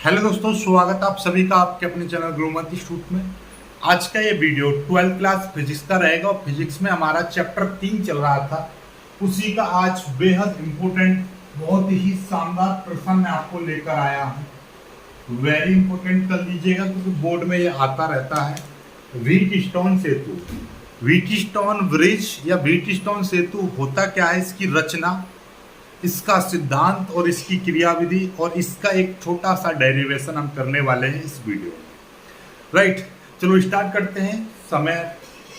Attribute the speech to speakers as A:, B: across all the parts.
A: Hello दोस्तों, स्वागत है आप सभी का आपके अपने चैनल ग्रोमत इंस्टीट्यूट में। आज का ये वीडियो 12th क्लास फिजिक्स का रहेगा और फिजिक्स में हमारा चैप्टर 3 चल रहा था, उसी का आज बेहद इम्पोर्टेंट बहुत ही शानदार प्रश्न मैं आपको लेकर आया हूँ। वेरी इंपॉर्टेंट कर लीजिएगा क्योंकि बोर्ड में ये आता रहता है। व्हीटस्टोन सेतु, व्हीटस्टोन ब्रिज या व्हीटस्टोन सेतु होता क्या है, इसकी रचना, इसका सिद्धांत और इसकी क्रियाविधि और इसका एक छोटा सा डेरिवेशन हम करने वाले हैं इस वीडियो में। राइट, चलो स्टार्ट करते हैं। समय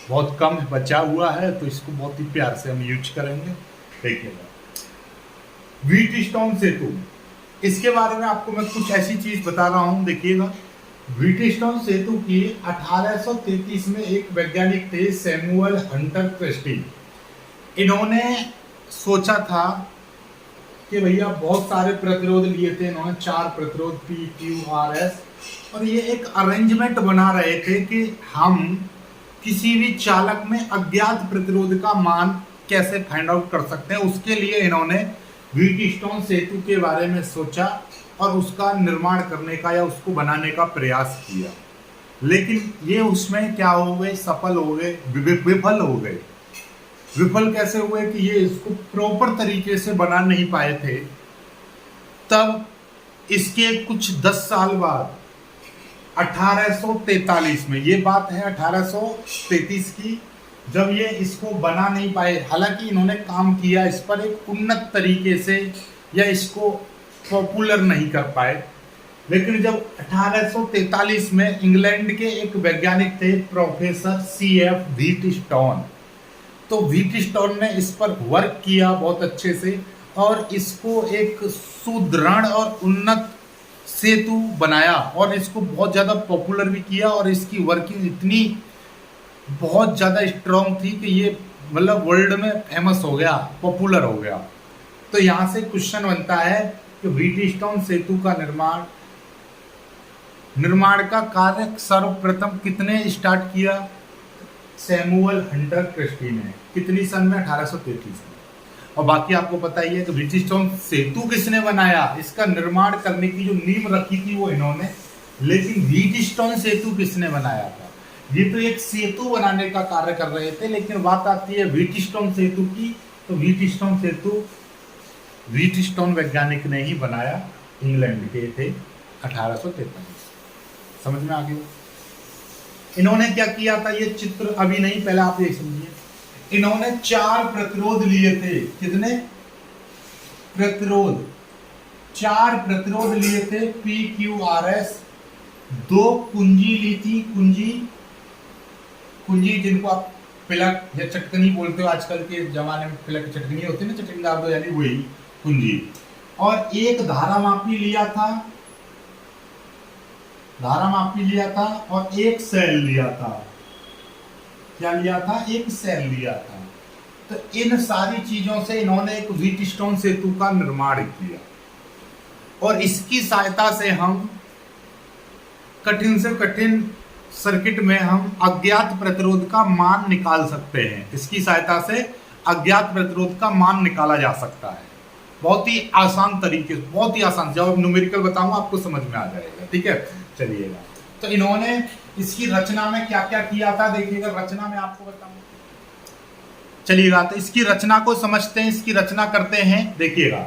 A: बहुत कम बचा हुआ है तो इसको बहुत ही प्यार से हम यूज करेंगे। देखिएगा, व्हीटस्टोन सेतु, इसके बारे में आपको मैं कुछ ऐसी चीज बता रहा हूं। देखिएगा, व्हीटस्टोन सेतु की 1833 में एक वैज्ञानिक थे सैमुअल हंटर क्रिस्टी। इन्होंने सोचा था कि भैया बहुत सारे प्रतिरोध लिए थे इन्होंने, 4 प्रतिरोध P, Q, R, S, और ये एक अरेंजमेंट बना रहे थे कि हम किसी भी चालक में अज्ञात प्रतिरोध का मान कैसे फाइंड आउट कर सकते हैं। उसके लिए इन्होंने व्हीटस्टोन सेतु के बारे में सोचा और उसका निर्माण करने का या उसको बनाने का प्रयास किया, लेकिन ये उसमें क्या हो गए, सफल हो गए, विफल हो गए। विफल कैसे हुए कि ये इसको प्रॉपर तरीके से बना नहीं पाए थे। तब इसके कुछ 10 साल बाद 1843 में, ये बात है 1833 की, जब ये इसको बना नहीं पाए, हालांकि इन्होंने काम किया इस पर एक उन्नत तरीके से या इसको पॉपुलर नहीं कर पाए, लेकिन जब 1843 में इंग्लैंड के एक वैज्ञानिक थे प्रोफेसर CF व्हीटस्टोन, तो व्हीटस्टोन ने इस पर वर्क किया बहुत अच्छे से और इसको एक सुदृढ़ और उन्नत सेतु बनाया और इसको बहुत ज़्यादा पॉपुलर भी किया और इसकी वर्किंग इतनी बहुत ज़्यादा स्ट्रॉन्ग थी कि ये मतलब वर्ल्ड में फेमस हो गया, पॉपुलर हो गया। तो यहाँ से क्वेश्चन बनता है कि व्हीटस्टोन सेतु का निर्माण का कार्य सर्वप्रथम कितने स्टार्ट किया? सैमुअल हंटर क्रिस्टी ने। कितनी सन में? 1833 में। और बाकी आपको पता ही है कि व्हीटस्टोन सेतु किसने बनाया, इसका निर्माण करने की जो नींव रखी थी वो इन्होंने, लेकिन व्हीटस्टोन सेतु किसने बनाया था? ये तो एक सेतु बनाने का कार्य कर रहे थे, लेकिन बात आती है व्हीटस्टोन सेतु की, तो व्हीटस्टोन सेतु व्हीटस्टोन वैज्ञानिक ने ही बनाया, इंग्लैंड के थे, 1843। समझ में आ गया? इन्होंने क्या किया था, ये चित्र अभी नहीं, पहले आप ये समझिए। इन्होंने 4 प्रतिरोध लिए थे। कितने प्रतिरोध? 4 प्रतिरोध लिए थे, P, Q, R, S। 2 कुंजी ली थी, कुंजी जिनको आप पिलक या चटकनी बोलते हो, आजकल के जमाने में पिलक चटकनी होती है ना, चटकनी डाल दो, यानी वही कुंजी। और एक धारामापी लिया था, और एक सेल लिया था। क्या लिया था? एक सेल लिया था। तो इन सारी चीजों से इन्होंने एक व्हीटस्टोन सेतु का निर्माण किया और इसकी सहायता से हम कठिन से कठिन सर्किट में हम अज्ञात प्रतिरोध का मान निकाल सकते हैं। इसकी सहायता से अज्ञात प्रतिरोध का मान निकाला जा सकता है बहुत ही आसान तरीके से, बहुत ही आसान। जब न्यूमेरिकल बताऊंगा आपको समझ में आ जाएगा। ठीक है, चलिएगा। तो इन्होंने इसकी रचना में क्या क्या किया था, देखिएगा, रचना में आपको बताऊंगा। चलिएगा, तो इसकी रचना को समझते हैं, इसकी रचना करते हैं। देखिएगा,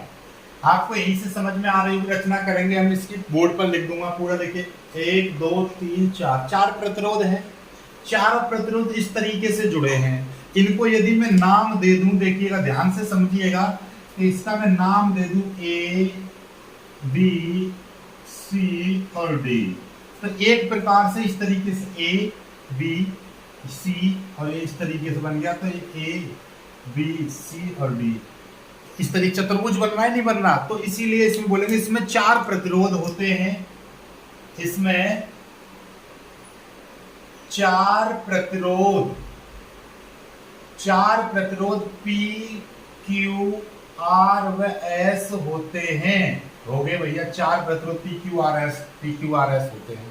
A: आपको यहीं से समझ में आ रही होगी, रचना करेंगे हम। इसकी बोर्ड पर लिख दूंगा पूरा। देखिए, 1 2 3 4 प्रतिरोध हैं। 4 प्रतिरोध इस तरीके से जुड़े हैं। इनको यदि मैं नाम दे दूं, देखिएगा ध्यान से समझिएगा, इसका मैं नाम दे दूं A, B, C और D। तो एक प्रकार से इस तरीके से A, B, C और ये इस तरीके से बन गया। तो A, B, C और D इस तरीके चतुर्भुज बन रहा है, नहीं बन रहा? तो इसीलिए इसमें बोलेंगे, इसमें 4 प्रतिरोध होते हैं। इसमें 4 प्रतिरोध P, Q, R व S होते हैं। हो गए भैया, 4 प्रतिरोध P, Q, R, S होते हैं,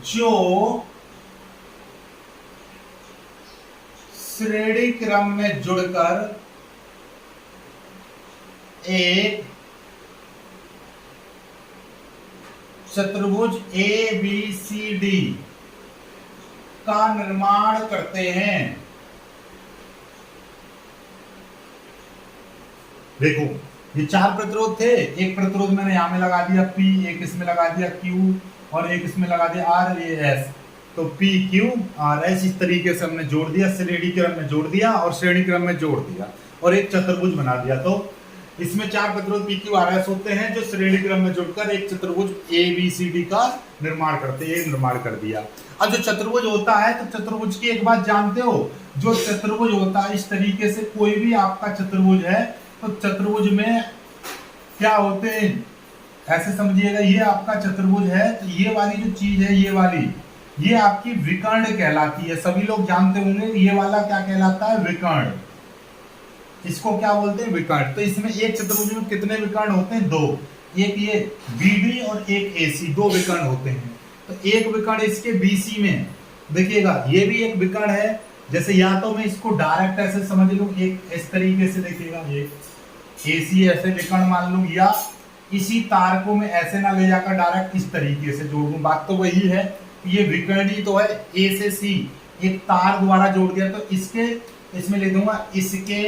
A: जो श्रेणी क्रम में जुड़कर एक चतुर्भुज ए बी सी डी का निर्माण करते हैं। देखो ये चार प्रतिरोध थे, एक प्रतिरोध मैंने यहां में लगा दिया P, एक इसमें लगा दिया Q और एक इसमें लगा दिया R A S। तो P Q R S इस तरीके से हमने जोड़ दिया, श्रेणी क्रम में जोड़ दिया और श्रेणी क्रम में जोड़ दिया और एक चतुर्भुज बना दिया। तो इसमें चार प्रतिरोध P Q R S होते हैं जो श्रेणी क्रम में जुड़कर एक चतुर्भुज A B C D का निर्माण करते हैं। निर्माण कर दिया। अब जो चतुर्भुज होता है तो चतुर्भुज की एक बात जानते हो, जो चतुर्भुज होता है इस तरीके से कोई भी आपका चतुर्भुज है तो चतुर्भुज में क्या होते हैं, ऐसे समझिएगा ये आपका चतुर्भुज है तो ये वाली जो चीज है ये वाली, ये आपकी विकर्ण कहलाती है। सभी लोग जानते होंगे ये वाला क्या कहलाता है, विकर्ण। इसको क्या बोलते हैं, विकर्ण। तो इसमें एक चतुर्भुज में कितने विकर्ण होते हैं, दो। एक ये BD और एक AC, दो विकर्ण होते हैं। तो एक विकर्ण इसके BC में देखिएगा, ये भी एक विकर्ण है। जैसे या तो मैं इसको डायरेक्ट ऐसे समझ लूं, एक इस तरीके से देखिएगा, ये AC ऐसे विकर्ण मान लूं, या इसी तार को मैं ऐसे ना ले जाकर डायरेक्ट इस तरीके से जोड़ दूं। बात तो वही है, ये विकर्ण ही तो है। A से C एक तार द्वारा जोड़ दिया तो इसके इसमें ले दूंगा इसके,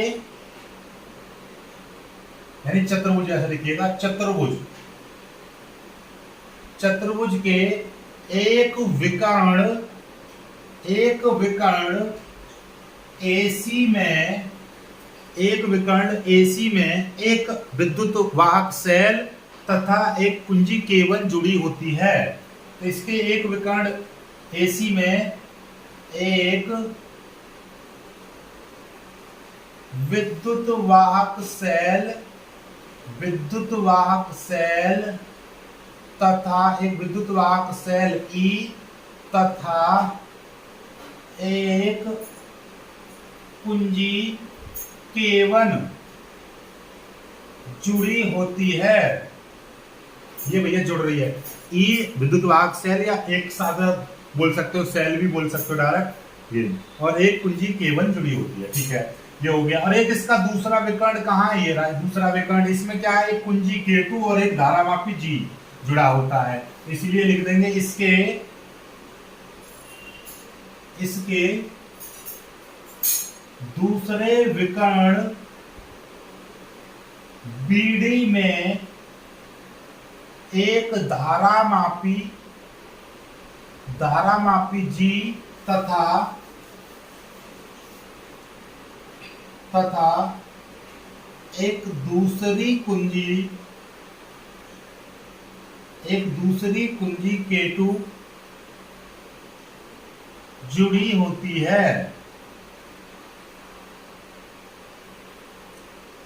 A: यानी चतुर्भुज ऐसे लिखिएगा, चतुर्भुज। चतुर्भुज के एक विकर्ण AC में, एक विकर्ण AC में एक विद्युत वाहक सेल तथा एक कुंजी K1 जुड़ी होती है। तो इसके एक विकर्ण AC में एक विद्युत वाहक सेल तथा एक विद्युत वाहक सेल E तथा एक कुंजी K1 जुड़ी होती है। ये भैया जुड़ रही है। E विद्युत वाहक सेल, या एक सादा बोल सकते हो, सेल भी बोल सकते हो डायरेक्ट, ये। और एक कुंजी K1 जुड़ी होती है, ठीक है, ये हो गया। और एक इसका दूसरा विकर्ण कहाँ है, ये रहा दूसरा विकर्ण। इसमें क्या है, एक कुंजी K2 और एक धारामापी G जुड़ा होता है। इसलिए लिख देंगे इसके दूसरे विकर्ण BD में एक धारामापी G तथा एक दूसरी कुंजी K2 जुड़ी होती है।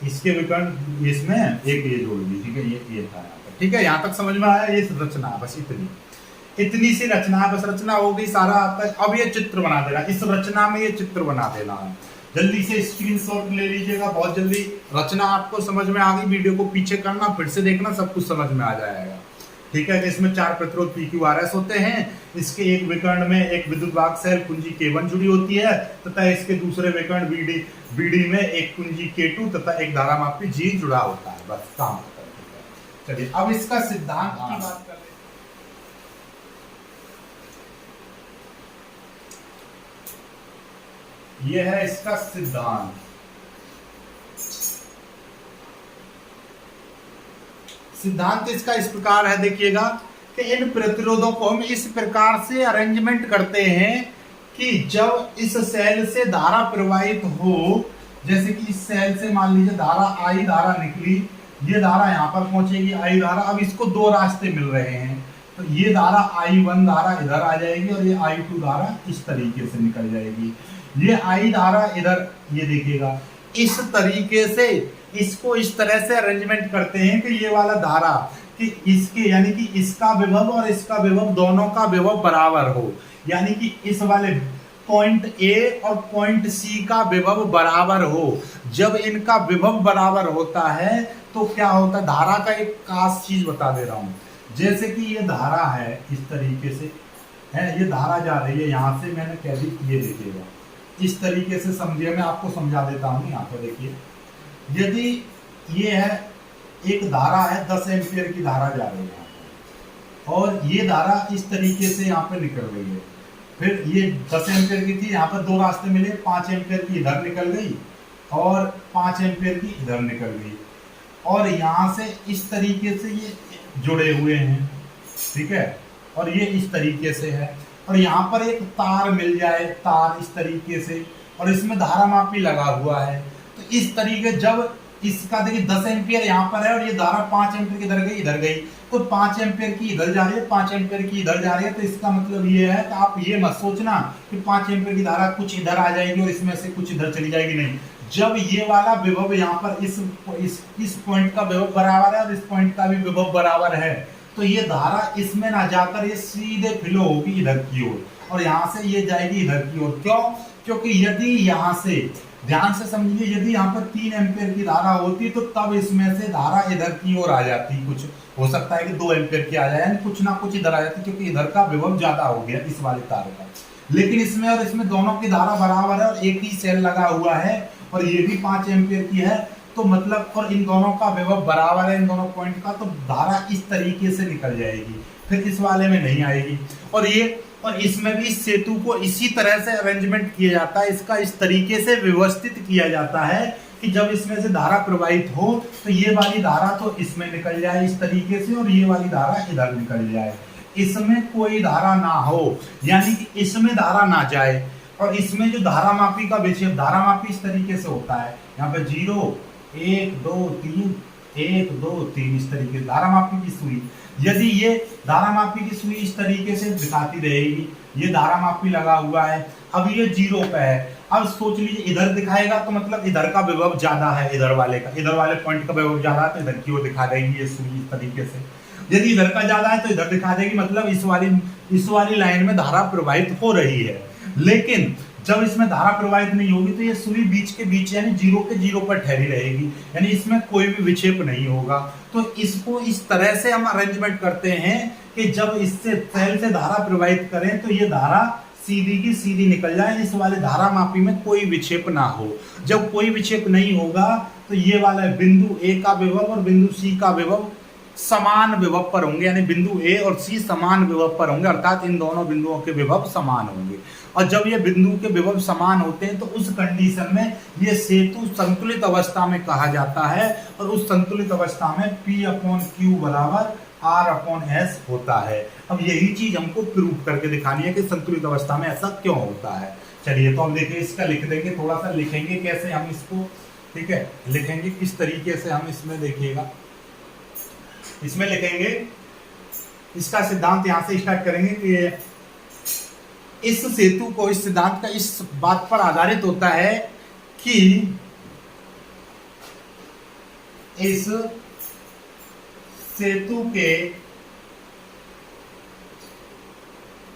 A: इसके विकर्ण इसमें एक ये जोड़ दी, ठीक है, ये था यहाँ पर, ठीक है। यहाँ तक समझ में आया, ये रचना, बस इतनी सी रचना है, बस रचना हो गई सारा आपका। अब ये चित्र बना देना, इस रचना में ये चित्र बना देना है। जल्दी से स्क्रीनशॉट ले लीजिएगा, बहुत जल्दी। रचना आपको समझ में आ गई, वीडियो को पीछे करना, फिर से देखना, सब कुछ समझ में आ जाएगा, ठीक है। इसमें चार प्रतिरोध PQRS होते हैं। इसके एक विकर्ण में एक विद्युत वाहक सेल कुंजी K1 जुड़ी होती है तथा इसके दूसरे विकर्ण BD में एक कुंजी K2 तथा एक धारामापी G जुड़ा होता है। बस काम खत्म। चलिए अब इसका सिद्धांत की बात कर लेते हैं। यह है इसका सिद्धांत। सिद्धांत इसका इस प्रकार है, देखिएगा कि इन प्रतिरोधों को हम इस प्रकार से अरेंजमेंट करते हैं कि जब इस सेल से धारा प्रवाहित हो, जैसे कि इस सेल से मान लीजिए धारा I धारा निकली, ये धारा यहाँ पर पहुंचेगी I धारा। अब इसको दो रास्ते मिल रहे हैं, तो ये धारा I1 धारा इधर आ जाएगी और ये I2 धारा इस तरीके से निकल जाएगी। ये I धारा इधर, ये देखिएगा इस तरीके से, इसको इस तरह से अरेंजमेंट करते हैं कि ये वाला धारा कि इसके, यानी कि इसका विभव और इसका विभव, दोनों का विभव बराबर हो। यानी कि इस वाले पॉइंट A और पॉइंट C का विभव बराबर हो। जब इनका विभव बराबर होता है तो क्या होता है, धारा का एक खास चीज बता दे रहा हूं। जैसे कि ये धारा है, इस तरीके से है, ये धारा जा रही है यहाँ से, मैंने कह दी, ये देखिएगा इस तरीके से समझिए, मैं आपको समझा देता हूँ। यहाँ पर देखिए, यदि ये है एक धारा है, 10 एम्पियर की धारा जा रही है, और ये धारा इस तरीके से यहाँ पे निकल रही है। फिर ये 10 एम्पियर की थी, यहाँ पर दो रास्ते मिले, 5 एम्पियर की इधर निकल गई और 5 एम्पियर की इधर निकल गई, और यहाँ से इस तरीके से ये जुड़े हुए हैं, ठीक है, और ये इस तरीके से है, और यहाँ पर एक तार मिल जाए, तार इस तरीके से, और इसमें धारा मापी लगा हुआ है। तो इस तरीके जब इसका देखिए 10 एम्पियर यहाँ पर है और ये धारा 5 एम्पियर की इधर गई, तो 5 एम्पियर की इधर जा रही है, 5 एम्पियर की इधर जा रही है। तो इसका मतलब ये है कि आप ये मत सोचना कि 5 एम्पियर की धारा कुछ इधर आ जाएगी और इसमें से कुछ इधर चली जाएगी, नहीं। जब ये वाला विभव यहाँ पर इस पॉइंट का विभव बराबर है और इस पॉइंट का भी विभव बराबर है, तो ये धारा इसमें ना जाकर ये सीधे फ्लो होगी इधर की ओर, और यहाँ से ये जाएगी इधर की ओर। क्यों? क्योंकि यदि यहाँ से ध्यान से समझिए, यदि यहाँ पर 3 एम्पियर की धारा होती तो तब इसमें से धारा इधर की ओर आ जाती, कुछ हो सकता है कि 2 एम्पियर की आ जाए, यानी कुछ ना कुछ इधर आ जाती, क्योंकि इधर का विभव ज्यादा हो गया इस वाले तार का। लेकिन इसमें और इसमें दोनों की धारा बराबर है और एक ही सेल लगा हुआ है और ये भी 5 एम्पियर की है, तो मतलब और इन दोनों का विभव बराबर है, इन दोनों पॉइंट का, तो धारा इस तरीके से निकल जाएगी, फिर इस वाले में नहीं आएगी। और इसमें भी इस सेतु को इसी तरह से अरेंजमेंट किया जाता है, इसका इस तरीके से व्यवस्थित किया जाता है कि जब इसमें से धारा प्रवाहित हो तो ये वाली धारा तो इसमें निकल जाए इस तरीके से और ये वाली धारा इधर निकल जाए, इसमें कोई धारा ना हो, यानी कि इसमें धारा ना जाए। और इसमें जो धारा मापी का विक्षेप, धारा मापी इस तरीके से होता है, यहाँ पे 0 1 2 3 1 2 3 इस तरीके से धारा मापी की सुई। यदि ये धारा मापी की सुई इस तरीके से दिखाती रहेगी, ये धारा मापी लगा हुआ है, अब ये 0 पे है, अब सोच लीजिए इधर दिखाएगा तो मतलब इधर का विभव ज्यादा है, इधर वाले पॉइंट का विभव ज्यादा है, तो इधर की ओर दिखा देगी ये सुई इस तरीके से। यदि इधर का ज्यादा है तो इधर दिखा देगी, मतलब इस वाली लाइन में धारा प्रवाहित हो रही है। लेकिन जब इसमें धारा प्रवाहित नहीं होगी तो ये सुई बीच के बीच यानी 0 के 0 पर ठहरी रहेगी, यानी इसमें कोई भी विक्षेप नहीं होगा। तो इसको इस तरह से हम अरेंजमेंट करते हैं कि जब इससे सेल से धारा प्रवाहित करें तो ये धारा सीधी की सीधी निकल जाए, इस वाले धारा मापी में कोई विक्षेप ना हो। जब कोई विक्षेप नहीं होगा तो ये वाला बिंदु ए का विभव और बिंदु सी का विभव समान विभव पर होंगे, यानी बिंदु ए और सी समान विभव पर होंगे, अर्थात इन दोनों बिंदुओं के विभव समान होंगे। और जब ये बिंदु के विभव समान होते हैं तो उस कंडीशन में ये सेतु संतुलित अवस्था में कहा जाता है, और उस संतुलित अवस्था में P/Q बराबर R/S होता है। अब यही चीज हमको प्रूव करके दिखानी है कि संतुलित अवस्था में ऐसा क्यों होता है। चलिए तो हम देखिए, इसका लिख देंगे, थोड़ा सा लिखेंगे कैसे हम इसको, ठीक है, लिखेंगे किस तरीके से हम इसमें, देखिएगा इसमें लिखेंगे, इसका सिद्धांत यहां से स्टार्ट करेंगे कि इस सेतु को, इस सिद्धांत का इस बात पर आधारित होता है कि इस सेतु के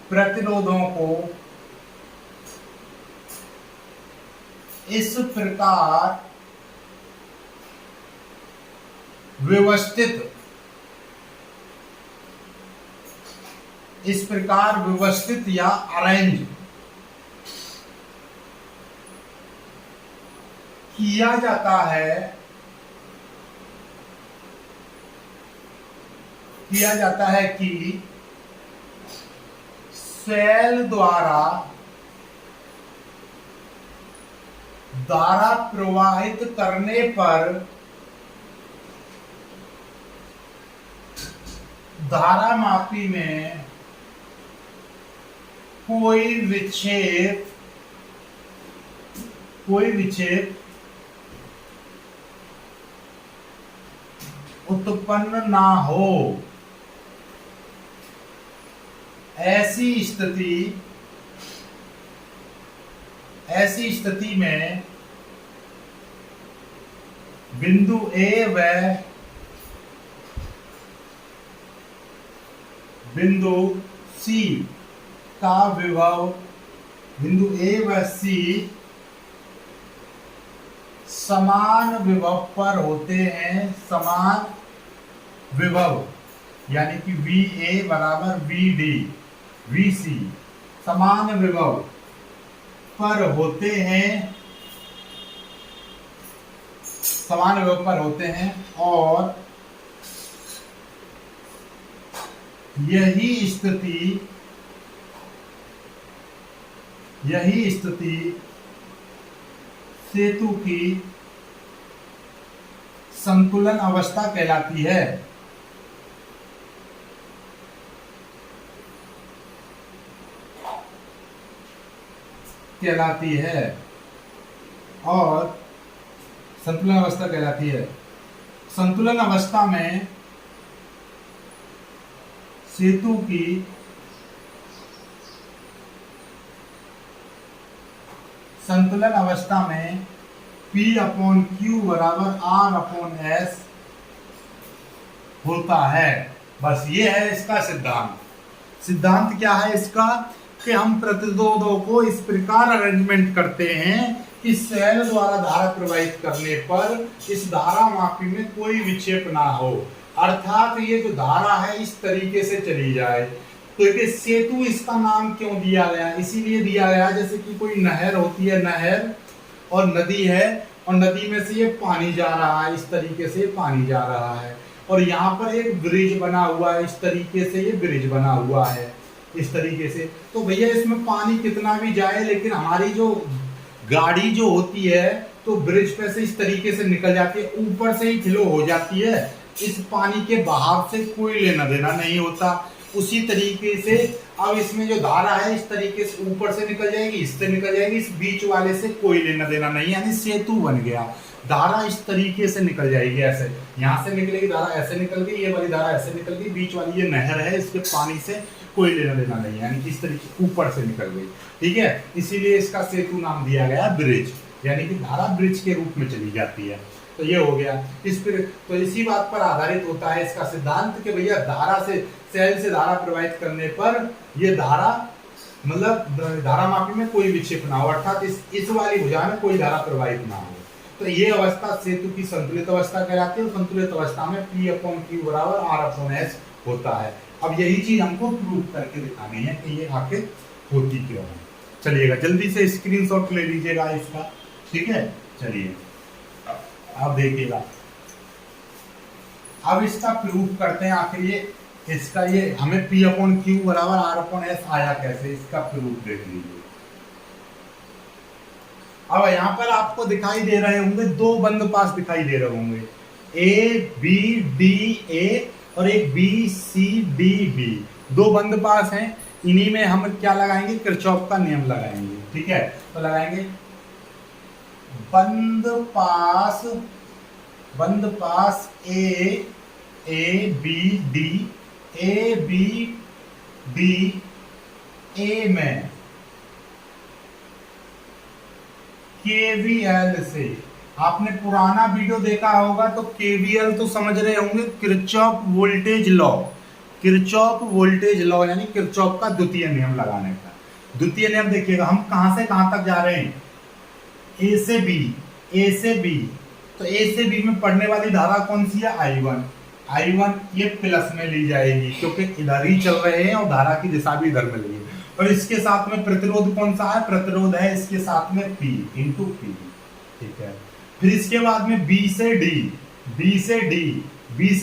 A: प्रतिरोधों को इस प्रकार व्यवस्थित या अरेंज किया जाता है कि सेल द्वारा धारा प्रवाहित करने पर धारा मापी में कोई विक्षेप उत्पन्न ना हो। ऐसी स्थिति में बिंदु ए व बिंदु सी का विभव, बिंदु ए व सी समान विभव पर होते हैं, समान विभव, यानी कि VA बराबर VD VC समान विभव पर होते हैं, और यही स्थिति सेतु की संतुलन अवस्था कहलाती है। और संतुलन अवस्था कहलाती है। संतुलन अवस्था में सेतु की संतुलन अवस्था में P/Q बराबर R/S होता है। बस ये है इसका सिद्धांत क्या है इसका, कि हम प्रतिरोधों को इस प्रकार अरेंजमेंट करते हैं कि सेल द्वारा धारा प्रवाहित करने पर इस धारा मापी में कोई विक्षेप ना हो, अर्थात ये जो धारा है इस तरीके से चली जाए। तो ये सेतु इसका नाम क्यों दिया गया, इसीलिए दिया गया जैसे कि कोई नहर होती है, नहर और नदी है, और नदी में से ये पानी जा रहा है, इस तरीके से पानी जा रहा है, और यहाँ पर एक ब्रिज बना हुआ है, इस तरीके से ये ब्रिज बना हुआ है, इस तरीके से। तो भैया इसमें पानी कितना भी जाए, लेकिन हमारी जो गाड़ी जो होती है तो ब्रिज पे से इस तरीके से निकल जाती है, ऊपर से ही फ्लो हो जाती है, इस पानी के बहाव से कोई लेना देना नहीं होता। उसी तरीके से अब इसमें जो धारा है इस तरीके से ऊपर से निकल जाएगी, इससे निकल जाएगी, इस बीच वाले से कोई लेना देना नहीं, यानी सेतु बन गया। धारा इस तरीके से निकल जाएगी, ऐसे यहाँ से निकलेगी धारा, ऐसे निकल गई, ये वाली धारा ऐसे निकल गई, बीच वाली ये नहर है, इसके पानी से कोई लेना देना नहीं, यानी कि इस तरीके ऊपर से निकल गई। ठीक है, इसीलिए इसका सेतु नाम दिया गया ब्रिज, यानी कि धारा ब्रिज के रूप में चली जाती है। तो ये हो गया। तो इसी बात पर आधारित होता है इसका सिद्धांत कि भैया धारा से सेल से धारा प्रवाहित करने पर ये धारा मतलब धारा मापी में कोई विक्षेप ना हो, अर्थात इस वाली भुजा में कोई धारा प्रवाहित ना हो। तो ये अवस्था सेतु की संतुलित अवस्था कहलाती है, और संतुलित अवस्था में P/Q बराबर R/S होता है। अब यही चीज हमको प्रूव करके दिखानी है कि ये आखिर होती क्यों है। चलिएगा जल्दी से स्क्रीनशॉट ले लीजिएगा इसका, ठीक है। चलिए अब देखिएगा, अब इसका प्रूफ करते हैं आखिर ये हमें P/Q बराबर R/S आया कैसे, इसका प्रूफ देख लीजिए। अब यहाँ पर आपको दिखाई दे रहे होंगे दो बंद पास दिखाई दे रहे होंगे, ABDA और एक BCDB, दो बंद पास हैं। इन्हीं में हम क्या लगाएंगे, किरचॉफ का नियम लगाएंगे। ठीक है, तो लगाएंगे बंद पास A B D A में KVL से, आपने पुराना वीडियो देखा होगा तो KVL तो समझ रहे होंगे, किरचॉफ वोल्टेज लॉ यानी किरचॉफ का द्वितीय नियम लगाने का। द्वितीय नियम देखिएगा, हम कहां से कहां तक जा रहे हैं, A से B, तो A से B में पढ़ने वाली धारा कौन सी है, I1 ये प्लस में ली जाएगी क्योंकि इधर ही चल रहे हैं और धारा की दिशा भी इधर में लगी है। और इसके साथ में प्रतिरोध कौन सा है, प्रतिरोध है इसके साथ में P × P। ठीक है, फिर इसके बाद में B से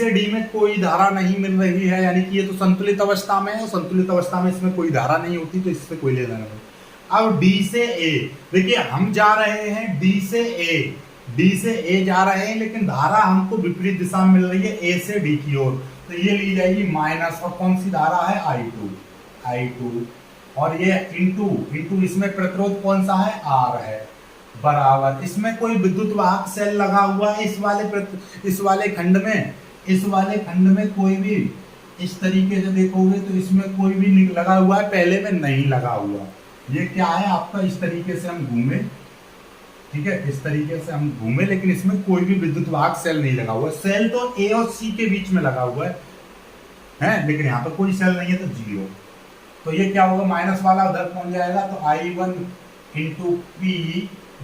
A: D में कोई धारा नहीं मिल रही है, यानी कि ये तो संतुलित अवस्था में है, और संतुलित अवस्था में इसमें कोई धारा नहीं होती, तो इससे कोई लेना नहीं। अब D से A, देखिए हम जा रहे हैं D से A जा रहे हैं, लेकिन धारा हमको विपरीत दिशा में मिल रही है A से D की ओर, तो ये ली जाएगी माइनस, और कौन सी धारा है, I2, और ये इंटू इसमें प्रतिरोध कौन सा है, R है, बराबर। इसमें कोई विद्युत वाहक सेल लगा हुआ है इस वाले खंड में कोई भी, इस तरीके से देखोगे तो इसमें कोई भी नहीं लगा हुआ है, पहले में नहीं लगा हुआ। ये क्या है आपका, इस तरीके से हम घूमे, ठीक है, इस तरीके से हम घूमे, लेकिन इसमें कोई भी विद्युत वाहक सेल नहीं लगा हुआ। सेल तो A और C के बीच में लगा हुआ है, लेकिन यहाँ पर कोई सेल नहीं है, तो 0। तो ये क्या होगा, माइनस वाला उधर पहुंच जाएगा, तो I1 × P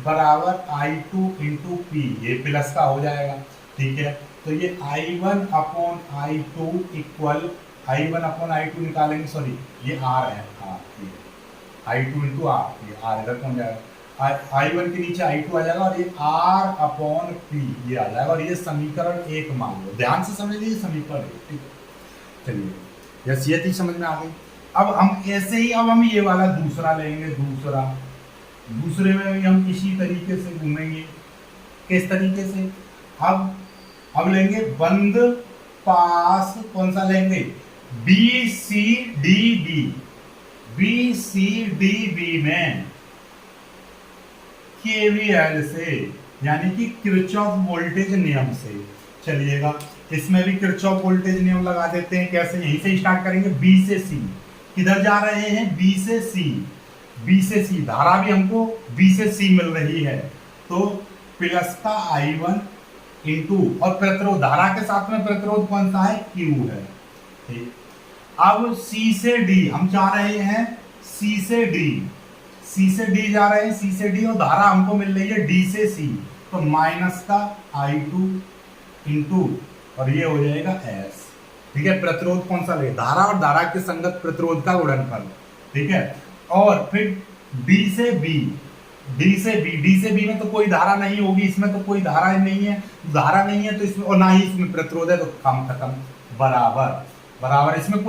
A: बराबर I2 × P, ये प्लस का हो जाएगा। ठीक है, तो ये I1/I2 निकालेंगे, सॉरी ये R है, I2 × R, ये R इधर पहुंच जाएगा, I1 के नीचे I2 आ जाएगा, और ये R/P ये आ जाएगा, और ये समीकरण 1 मान लो, ध्यान से समझ लीजिए, समीकरण 1। ठीक है, चलिए यस, ये चीज समझ में आ गई। अब हम ऐसे ही अब हम ये वाला दूसरा लेंगे, दूसरे में भी हम इसी तरीके से घूमेंगे। किस तरीके से? अब लेंगे बंद पास, कौन सा लेंगे? B C D B, B C D B में केवीएल से, यानी कि किरचॉफ वोल्टेज नियम से चलिएगा। इसमें भी किरचॉफ वोल्टेज नियम लगा देते हैं। कैसे? यहीं से स्टार्ट करेंगे, बी से सी। किधर जा रहे हैं? बी से सी। बी से सी, धारा भी हमको बी से सी मिल रही है, तो प्लस का I1 इंटू, और प्रतिरोध, धारा के साथ में प्रतिरोध कौन सा है? Q है। ठीक, अब C से D हम जा रहे हैं, C से D जा रहे हैं, C से D, और धारा हमको मिल रही है D से C, तो माइनस का I2 इंटू, और ये हो जाएगा S। ठीक है, प्रतिरोध कौन सा ले? धारा और धारा के संगत प्रतिरोध का गुणनफल। ठीक है, और फिर D से B में तो कोई धारा नहीं होगी, इसमें तो कोई धारा नहीं है, तो इसमें, और ना ही इसमें प्रतिरोध है, तो काम खत्म। बराबर इसमें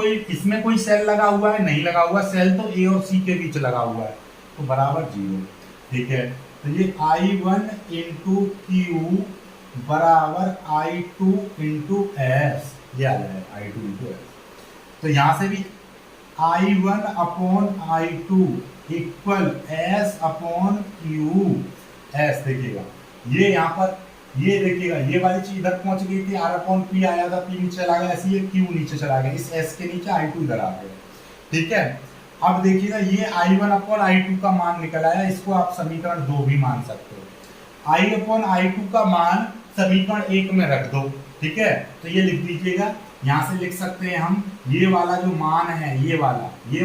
A: कोई सेल लगा हुआ है? नहीं लगा हुआ। सेल तो A और C के बीच लगा हुआ है, तो बराबर 0। ठीक है, तो ये I1 इंटू Q बराबर I2 इंटू S, ये आ जाएगा I2 इंटू S। तो यहां से भी I1 upon I2 equal S upon Q S। देखिएगा ये यहाँ पर, ये देखिएगा ये वाली चीज इधर पहुंच गई थी, R अपॉन P आया था, P नीचे चला गया, ऐसे ये Q नीचे चला गया, इस S के नीचे I2 इधर आ गया। ठीक है, अब देखिएगा ये I1 अपॉन I2 का मान निकल आया, इसको आप समीकरण 2 भी मान सकते हो। I अपॉन I2 का मान समीकरण 1 में रख दो। ठीक है, तो ये लिख दीजिएगा, यहां से लिख सकते हैं हम, ये वाला जो मान है, ये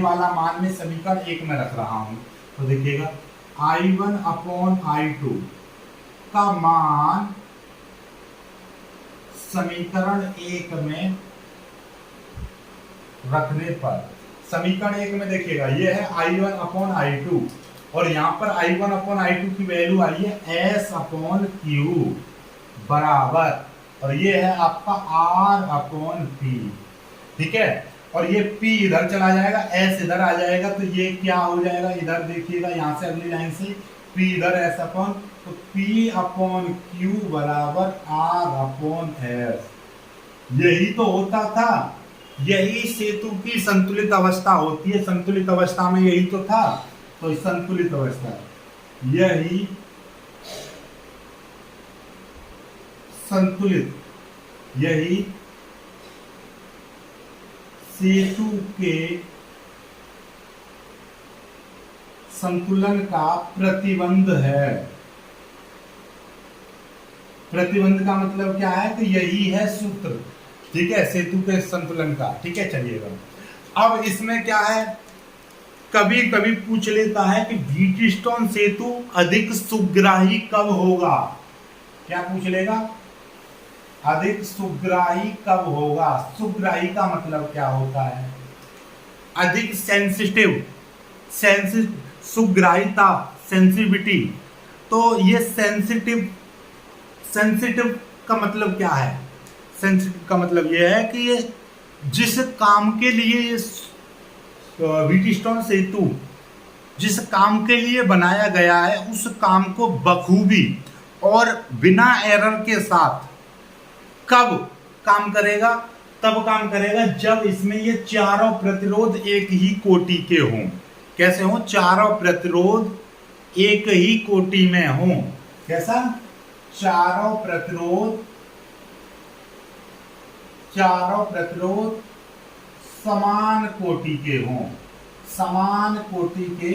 A: वाला मान में समीकरण 1 में रख रहा हूं, तो देखिएगा I1 अपॉन I2 का मान समीकरण 1 में रखने पर, समीकरण 1 में देखिएगा ये है I1 अपॉन I2, और यहाँ पर I1 अपॉन I2 की वैल्यू आई है S अपॉन Q बराबर, और ये है आपका R अपॉन P। ठीक है, और ये P इधर चला जाएगा, S इधर आ जाएगा, तो ये क्या हो जाएगा? इधर देखिएगा, यहां से अगली लाइन से P इधर S अपॉन, तो P अपॉन Q बराबर R अपॉन S। यही तो होता था, यही सेतु की संतुलित अवस्था होती है। संतुलित अवस्था में यही तो था, तो संतुलित अवस्था यही संतुलित, यही सेतु के संतुलन का प्रतिबंध है। प्रतिबंध का मतलब क्या है? कि यही है सूत्र। ठीक है, सेतु के संतुलन का। ठीक है, चलिएगा अब इसमें क्या है, कभी कभी पूछ लेता है कि व्हीटस्टोन सेतु अधिक सुग्राही कब होगा? क्या पूछ लेगा? अधिक सुग्राही कब होगा? सुग्राही का मतलब क्या होता है? अधिक सेंसिटिव, सुग्राहिता, सेंसिटिविटी। तो ये सेंसिटिव का मतलब क्या है? सेंसिटिव का मतलब ये है कि ये जिस काम के लिए ये व्हीटस्टोन सेतु जिस काम के लिए बनाया गया है, उस काम को बखूबी और बिना एरर के साथ कब काम करेगा? तब काम करेगा जब इसमें ये चारों प्रतिरोध एक ही कोटि के हों। कैसे हों? चारों प्रतिरोध एक ही कोटि में हों। कैसा? चारों प्रतिरोध समान कोटि के हों, समान कोटि के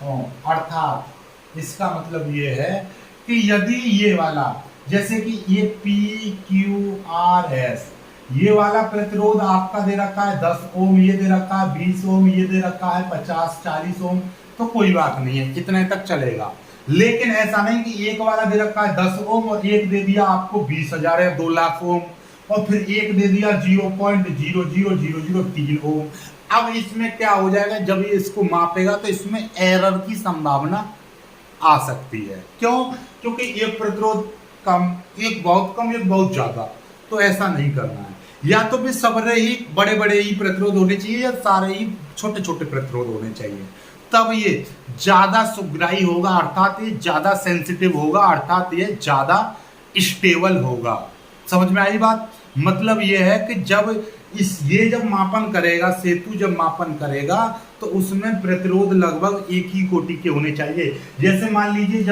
A: हों। अर्थात इसका मतलब ये है कि यदि ये वाला, जैसे कि ये PQRS, ये वाला प्रतिरोध आपका दे रखा है 10 ओम, ये दे रखा है 20 ओम, ये दे रखा है 50-40 ओम, तो कोई बात नहीं है, कितने तक चलेगा। लेकिन ऐसा नहीं कि एक वाला दे रखा है 10 ओम और एक दे दिया आपको 20,000 या 2 लाख ओम, और फिर एक दे दिया 0.00003 ओम। अब इसमें क्या हो जाएगा, जब ये इसको मापेगा तो इसमें एरर की संभावना आ सकती है। क्यों? क्योंकि एक प्रतिरोध कम, एक बहुत कम, एक बहुत ज्यादा, तो ऐसा नहीं करना है। या तो फिर सारे ही बड़े बड़े ही प्रतिरोध होने चाहिए या सारे ही छोटे छोटे प्रतिरोध होने चाहिए, तब ये ज्यादा सुग्राही होगा, अर्थात ये ज्यादा सेंसिटिव होगा, अर्थात ये ज्यादा स्टेबल होगा। समझ में आई बात? मतलब ये है कि ये जब मापन करेगा, सेतु जब मापन करेगा तो उसमें प्रतिरोध लगभग एक ही कोटि के होने चाहिए। जैसे मान लीजिए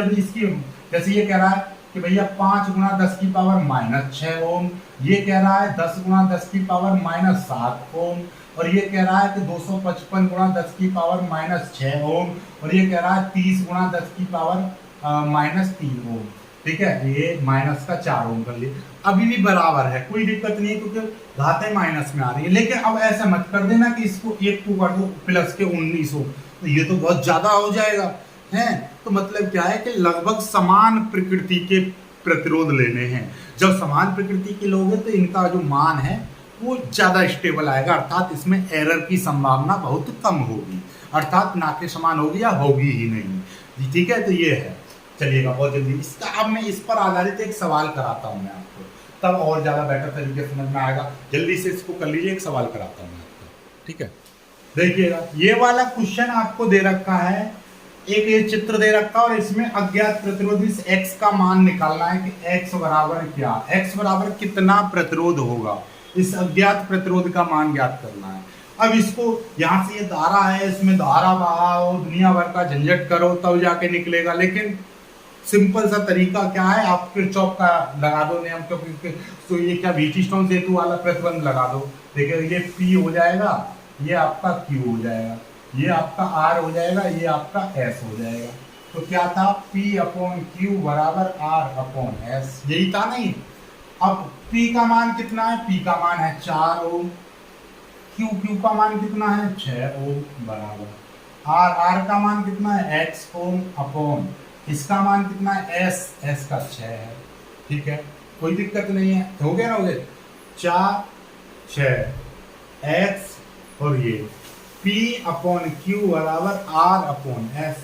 A: जैसे ये कह रहा है कि भैया 5 गुणा 10 की पावर -6 ओम, ये कह रहा है 10 गुणा 10 की पावर -7 ओम, और ये कह रहा है कि 255 गुणा 10 की पावर -6 ओम, और ये कह रहा है 30 गुणा 10 की पावर -3 ओम। ठीक है, ये माइनस का 4 ओम कर लिए, अभी भी बराबर है, कोई दिक्कत नहीं है क्योंकि घातें माइनस में आ रही है। लेकिन अब ऐसा मत कर देना कि इसको एक को कर दो प्लस के 19 हो, तो ये तो बहुत ज्यादा हो जाएगा है। तो मतलब क्या है कि लगभग समान प्रकृति के प्रतिरोध लेने हैं। जब समान प्रकृति के लोगे तो इनका जो मान है वो ज्यादा स्टेबल आएगा, अर्थात इसमें एरर की संभावना बहुत कम होगी, अर्थात ना के समान होगी या होगी ही नहीं। ठीक है, तो ये है। चलिएगा बहुत जल्दी इसका अब मैं इस पर आधारित एक सवाल कराता हूँ मैं आपको, तब और ज्यादा बेटर तरीके से समझ में आएगा। जल्दी से इसको कर लीजिए, एक सवाल कराता हूँ मैं आपको। ठीक है, देखिएगा ये वाला क्वेश्चन आपको दे रखा है, एक ये चित्र दे रखा और इसमें अज्ञात प्रतिरोध इस x का मान निकालना है कि x बराबर क्या, x बराबर कितना प्रतिरोध होगा, इस अज्ञात प्रतिरोध का मान ज्ञात करना है। अब इसको यहाँ से ये धारा है, इसमें धारा बहाओ, दुनिया भर का झंझट करो तब जाके निकलेगा। लेकिन सिंपल सा तरीका क्या है, आप किरचॉफ का लगा दो नियम, क्योंकि तो ये क्या व्हीटस्टोन सेतु वाला प्रतिबंध लगा दो। देखिए ये P हो जाएगा, ये आपका Q हो जाएगा, ये आपका R हो जाएगा, ये आपका S हो जाएगा। तो क्या था, P/Q बराबर R/S, यही था नहीं। अब P का मान कितना है, P का मान है 4 ओम, Q का मान कितना है 6 ओम बराबर R का मान कितना है X ओम अपॉन इसका मान कितना है S का 6 है। ठीक है, कोई दिक्कत नहीं है, हो गया ना, हो गया 4 6 X और ये P/Q बराबर R/S,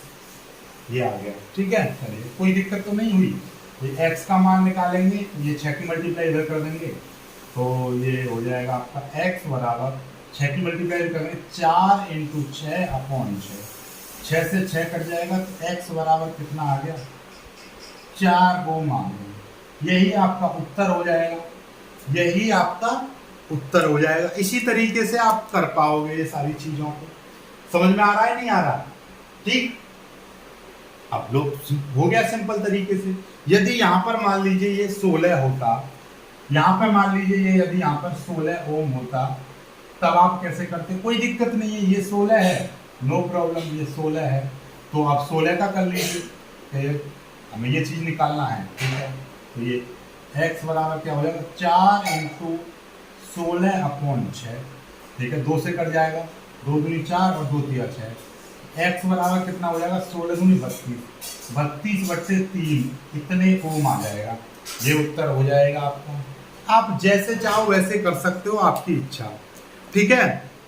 A: ये आ गया। ठीक है, चलिए कोई दिक्कत तो नहीं हुई। ये x का मान निकालेंगे, ये 6 की मल्टीप्लाई इधर कर देंगे तो ये हो जाएगा आपका x बराबर 6 की मल्टीप्लाई करेंगे 4 × 6/6, 6 से 6 कट जाएगा तो x बराबर कितना आ गया 4 ओम आ गया। यही आपका उत्तर हो जाएगा, यही आपका उत्तर हो जाएगा। इसी तरीके से आप कर पाओगे ये सारी चीजों को। समझ में आ रहा है नहीं आ रहा? ठीक, अब लोग हो गया सिंपल तरीके से। यदि यहाँ पर मान लीजिए ये 16 होता, यहाँ पर मान लीजिए ये यदि यहाँ पर 16 ओम होता, तब आप कैसे करते? कोई दिक्कत नहीं है, ये 16 है, नो प्रॉब्लम, ये 16 है तो आप 16 का कर लीजिए, हमें ये चीज निकालना है। ठीक है, तो ये x बराबर क्या हो जाएगा 4 × 16/6। ठीक है, 2 से कट जाएगा, 2 दूनी 4 और 2 तिया 6। x बराबर कितना हो जाएगा 16 दूनी 32, 32/3 इतने ओम आ जाएगा। ये उत्तर हो जाएगा आपका। आप जैसे चाहो वैसे कर सकते हो, आपकी इच्छा। ठीक है,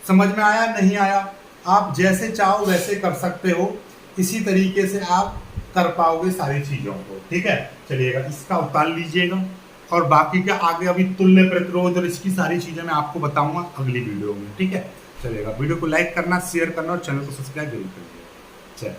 A: समझ में आया नहीं आया? आप जैसे चाहो वैसे कर सकते हो, इसी तरीके से आप कर पाओगे सारी चीजों को। ठीक है, चलिएगा इसका उतार लीजिएगा और बाकी का आगे अभी तुल्य प्रतिरोध और इसकी सारी चीजें मैं आपको बताऊंगा अगली वीडियो में। ठीक है, चलिएगा वीडियो को लाइक करना, शेयर करना और चैनल को सब्सक्राइब जरूर करिएगा। चलिए।